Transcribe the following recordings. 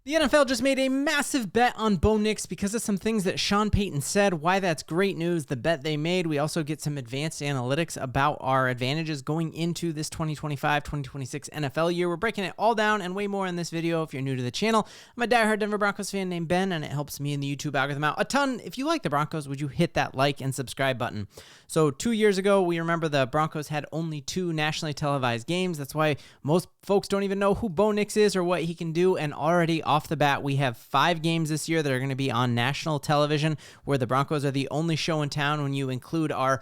The NFL just made a massive bet on Bo Nix because of some things that Shawn Payeyton said. Why that's great news, the bet they made. We also get some advanced analytics about our advantages going into this 2025-2026 NFL year. We're breaking it all down and way more in this video if you're new to the channel. I'm a diehard Denver Broncos fan named Ben, and it helps me in the YouTube algorithm out a ton. If you like the Broncos, would you hit that like and subscribe button? So 2 years ago, we remember the Broncos had only 2 nationally televised games. That's why most folks don't even know who Bo Nix is or what he can do, and already off the bat, we have 5 games this year that are going to be on national television, where the Broncos are the only show in town when you include our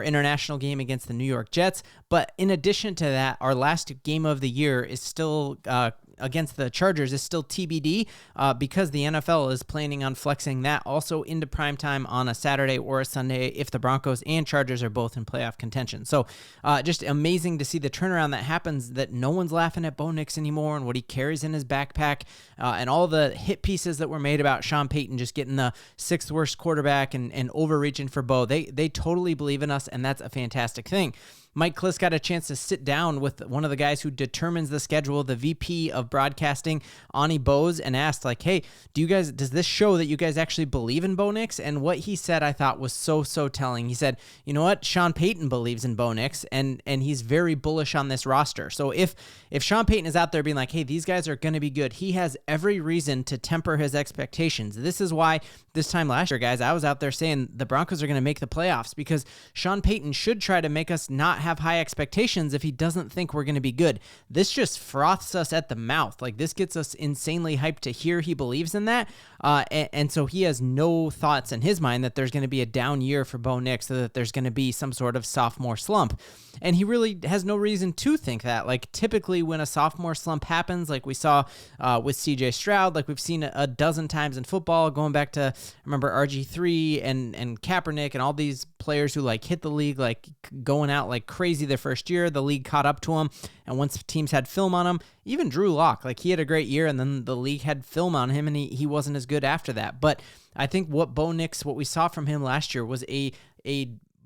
international game against the New York Jets. But in addition to that, our last game of the year is still against the Chargers is still TBD because the NFL is planning on flexing that also into primetime on a Saturday or a Sunday if the Broncos and Chargers are both in playoff contention. So just amazing to see the turnaround that happens, that no one's laughing at Bo Nix anymore and what he carries in his backpack and all the hit pieces that were made about Shawn Payeyton just getting the 6th worst quarterback and overreaching for Bo. They totally believe in us, and that's a fantastic thing. Mike Kliss got a chance to sit down with one of the guys who determines the schedule, the VP of broadcasting, Ani Bose, and asked, like, hey, does this show that you guys actually believe in Bo Nix? And what he said I thought was so telling. He said, you know what? Shawn Payeyton believes in Bo Nix, and he's very bullish on this roster. So if Shawn Payeyton is out there being like, hey, these guys are going to be good, he has every reason to temper his expectations. This is why this time last year, guys, I was out there saying the Broncos are going to make the playoffs, because Shawn Payeyton should try to make us not have high expectations if he doesn't think we're going to be good. This just froths us at the mouth. Like, this gets us insanely hyped to hear he believes in that. And so he has no thoughts in his mind that there's going to be a down year for Bo Nix, or that there's going to be some sort of sophomore slump. And he really has no reason to think that. Like, typically when a sophomore slump happens, like we saw with CJ Stroud, like we've seen a dozen times in football, going back to, remember, RG3 and Kaepernick and all these players who like hit the league, like going out like crazy their first year. The league caught up to him, and once teams had film on him, even Drew Lock, like he had a great year, and then the league had film on him, and he wasn't as good after that. But I think what Bo Nix, what we saw from him last year was a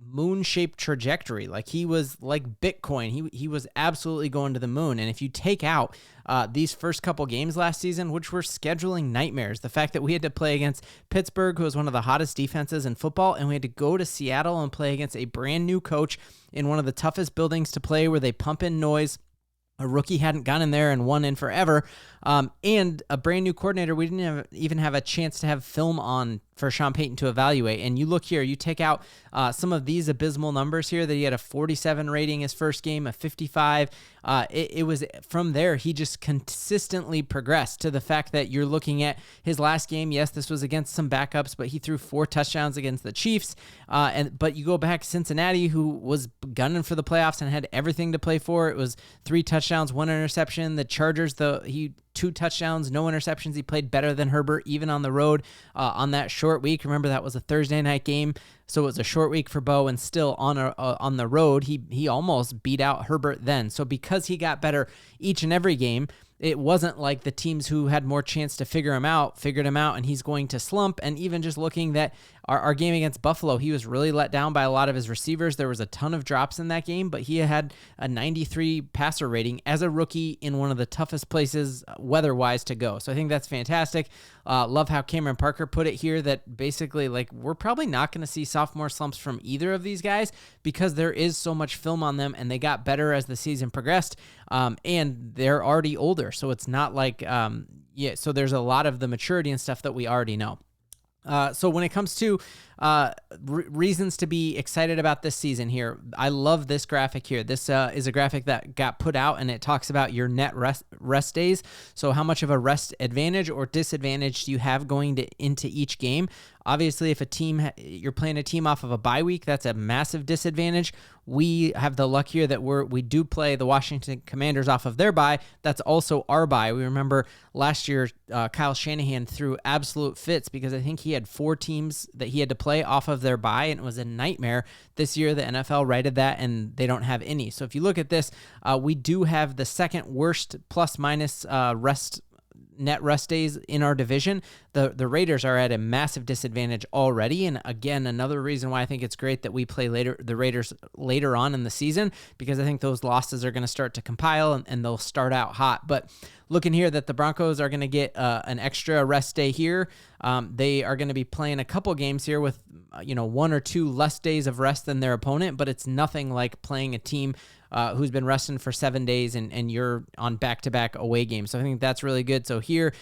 moon-shaped trajectory. Like, he was like Bitcoin. He was absolutely going to the moon. And if you take out these first couple games last season, which were scheduling nightmares, the fact that we had to play against Pittsburgh, who was one of the hottest defenses in football, and we had to go to Seattle and play against a brand new coach in one of the toughest buildings to play, where they pump in noise. A rookie hadn't gone in there and won in forever, and a brand new coordinator we didn't even have a chance to have film on for Shawn Payeyton to evaluate. And you look here, you take out some of these abysmal numbers here, that he had a 47 rating his first game, a 55. It was from there, he just consistently progressed to the fact that you're looking at his last game. Yes, this was against some backups, but he threw 4 touchdowns against the Chiefs. But you go back, Cincinnati, who was gunning for the playoffs and had everything to play for. It was 3 touchdowns, 1 interception. The Chargers, 2 touchdowns, no interceptions. He played better than Herbert, even on the road on that short week. Remember, that was a Thursday night game, so it was a short week for Bo, and still on the road, he almost beat out Herbert then. So because he got better each and every game, it wasn't like the teams who had more chance to figured him out, and he's going to slump. And even just looking at our game against Buffalo, he was really let down by a lot of his receivers. There was a ton of drops in that game, but he had a 93 passer rating as a rookie in one of the toughest places weather-wise to go. So I think that's fantastic. Love how Cameron Parker put it here, that basically, like, we're probably not going to see sophomore slumps from either of these guys, because there is so much film on them, and they got better as the season progressed, and they're already older. So it's not like, so there's a lot of the maturity and stuff that we already know. So when it comes to reasons to be excited about this season here, I love this graphic here. This is a graphic that got put out, and it talks about your net rest days. So how much of a rest advantage or disadvantage do you have going into each game? Obviously, if you're playing a team off of a bye week, that's a massive disadvantage. We have the luck here that we do play the Washington Commanders off of their bye. That's also our bye. We remember last year, Kyle Shanahan threw absolute fits because I think he had 4 teams that he had to play off of their bye, and it was a nightmare. This year, the NFL righted that, and they don't have any. So if you look at this, we do have the second worst plus-minus rest net rest days in our division. The Raiders are at a massive disadvantage already. And again, another reason why I think it's great that we play the Raiders later on in the season, because I think those losses are going to start to compile and they'll start out hot. But looking here that the Broncos are going to get an extra rest day here. They are going to be playing a couple games here with, 1 or 2 less days of rest than their opponent, but it's nothing like playing a team who's been resting for 7 days and you're on back-to-back away games. So I think that's really good. So here,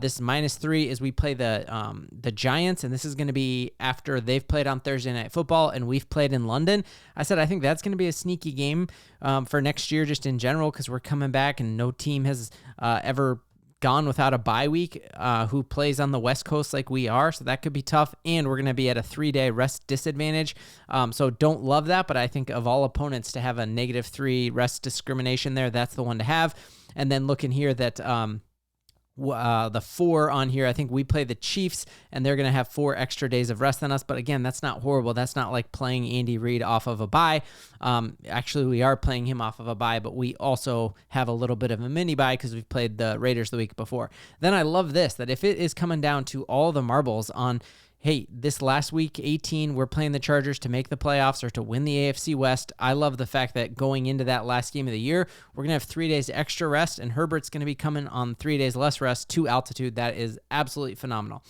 this -3 is we play the Giants, and this is going to be after they've played on Thursday Night Football and we've played in London. I said I think that's going to be a sneaky game for next year just in general, because we're coming back and no team has ever gone without a bye week who plays on the West Coast like we are, so that could be tough, and we're going to be at a 3-day rest disadvantage, so don't love that, but I think of all opponents to have a -3 rest discrimination there, that's the one to have. And then looking here that the 4 on here, I think we play the Chiefs, and they're going to have 4 extra days of rest than us. But again, that's not horrible. That's not like playing Andy Reid off of a bye. Actually, we are playing him off of a bye, but we also have a little bit of a mini bye because we've played the Raiders the week before. Then I love this, that if it is coming down to all the marbles on, hey, this last week, 18, we're playing the Chargers to make the playoffs or to win the AFC West. I love the fact that going into that last game of the year, we're going to have 3 days extra rest, and Herbert's going to be coming on 3 days less rest to altitude. That is absolutely phenomenal.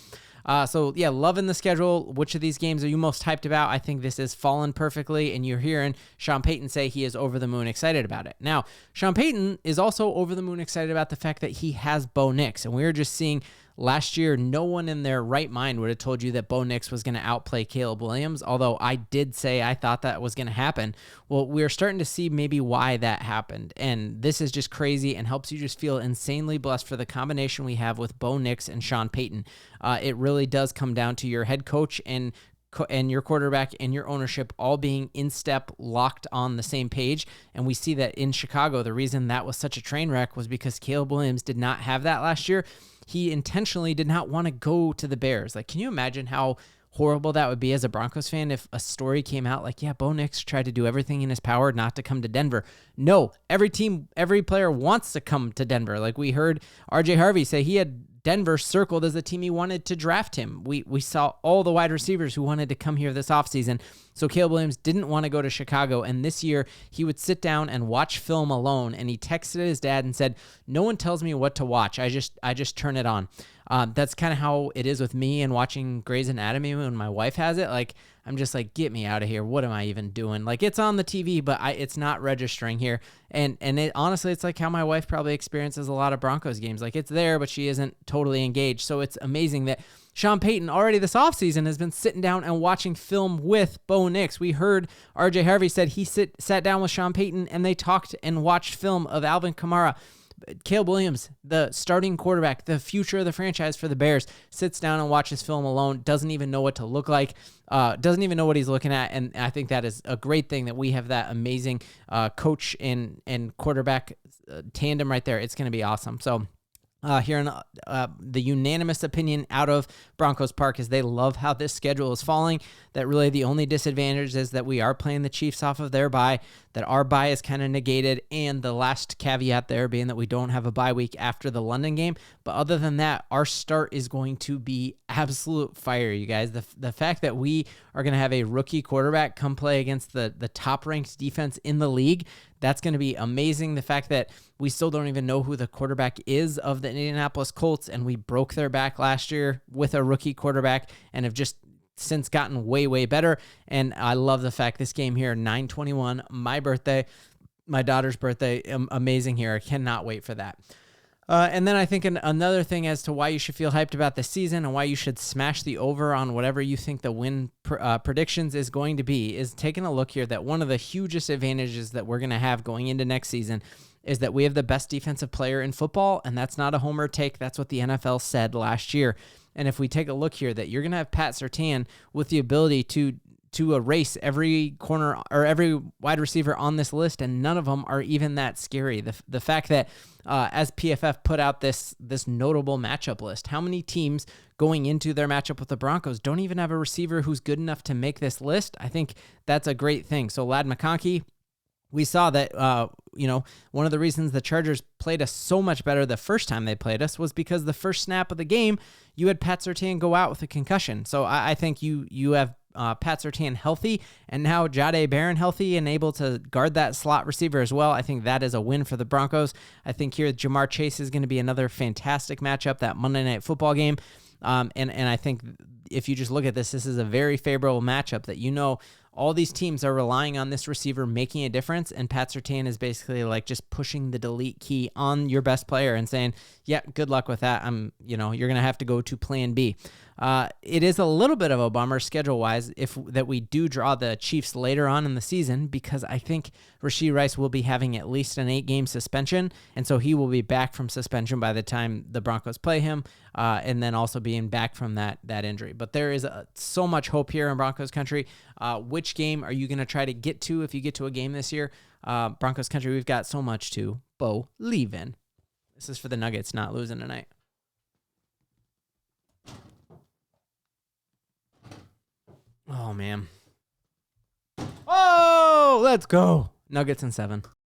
So, yeah, loving the schedule. Which of these games are you most hyped about? I think this is fallen perfectly, and you're hearing Shawn Payeyton say he is over the moon excited about it. Now, Shawn Payeyton is also over the moon excited about the fact that he has Bo Nix, and we're just seeing last year, no one in their right mind would have told you that Bo Nix was going to outplay Caleb Williams, although I did say I thought that was going to happen. Well, we're starting to see maybe why that happened, and this is just crazy and helps you just feel insanely blessed for the combination we have with Bo Nix and Shawn Payeyton. It really does come down to your head coach and your quarterback and your ownership all being in step, locked on the same page. And we see that in Chicago, the reason that was such a train wreck was because Caleb Williams did not have that last year. He intentionally did not want to go to the Bears. Like, can you imagine how horrible that would be as a Broncos fan if a story came out like, yeah, Bo Nix tried to do everything in his power not to come to Denver? No, every player wants to come to Denver. Like, we heard RJ Harvey say he had Denver circled as the team he wanted to draft him. We saw all the wide receivers who wanted to come here this offseason. So Caleb Williams didn't want to go to Chicago, and this year he would sit down and watch film alone, and he texted his dad and said, no one tells me what to watch. I just turn it on. That's kind of how it is with me and watching Grey's Anatomy when my wife has it. Like, I'm just like, get me out of here. What am I even doing? Like, it's on the TV, but it's not registering here. And it honestly, it's like how my wife probably experiences a lot of Broncos games. Like, it's there, but she isn't totally engaged. So it's amazing that Shawn Payeyton already this offseason has been sitting down and watching film with Bo Nix. We heard RJ Harvey said he sat down with Shawn Payeyton and they talked and watched film of Alvin Kamara. Caleb Williams, the starting quarterback, the future of the franchise for the Bears, sits down and watches film alone, doesn't even know what to look like, doesn't even know what he's looking at, and I think that is a great thing that we have that amazing coach and quarterback tandem right there. It's going to be awesome. So here in the unanimous opinion out of Broncos Park is they love how this schedule is falling, that really the only disadvantage is that we are playing the Chiefs off of their bye, that our bye is kind of negated, and the last caveat there being that we don't have a bye week after the London game. But other than that, our start is going to be absolute fire, you guys. The fact that we are going to have a rookie quarterback come play against the top-ranked defense in the league, that's going to be amazing. The fact that we still don't even know who the quarterback is of the Indianapolis Colts, and we broke their back last year with a rookie quarterback and have just since gotten way, way better. And I love the fact this game here, 9/21, my birthday, my daughter's birthday, amazing here. I cannot wait for that. And then I think another thing as to why you should feel hyped about the season and why you should smash the over on whatever you think the win predictions is going to be is taking a look here that one of the hugest advantages that we're going to have going into next season is that we have the best defensive player in football, and that's not a homer take. That's what the NFL said last year. And if we take a look here, that you're going to have Pat Surtain with the ability to erase every corner or every wide receiver on this list, and none of them are even that scary. The fact that as PFF put out this notable matchup list, how many teams going into their matchup with the Broncos don't even have a receiver who's good enough to make this list? I think that's a great thing. So Ladd McConkey, We saw that, one of the reasons the Chargers played us so much better the first time they played us was because the first snap of the game, you had Pat Surtain go out with a concussion. So I think you have Pat Surtain healthy, and now Jahdae Barron healthy and able to guard that slot receiver as well. I think that is a win for the Broncos. I think here Jamar Chase is going to be another fantastic matchup, that Monday Night Football game. And I think if you just look at this is a very favorable matchup that all these teams are relying on this receiver making a difference, and Pat Surtain is basically like just pushing the delete key on your best player and saying, yeah, good luck with that. You're going to have to go to plan B. It is a little bit of a bummer schedule-wise that we do draw the Chiefs later on in the season, because I think Rashee Rice will be having at least an 8-game suspension, and so he will be back from suspension by the time the Broncos play him, and then also being back from that injury. But there is so much hope here in Broncos country. Which game are you going to try to get to if you get to a game this year? Broncos country, we've got so much to believe in. This is for the Nuggets not losing tonight. Oh, man. Oh, let's go. Nuggets in 7.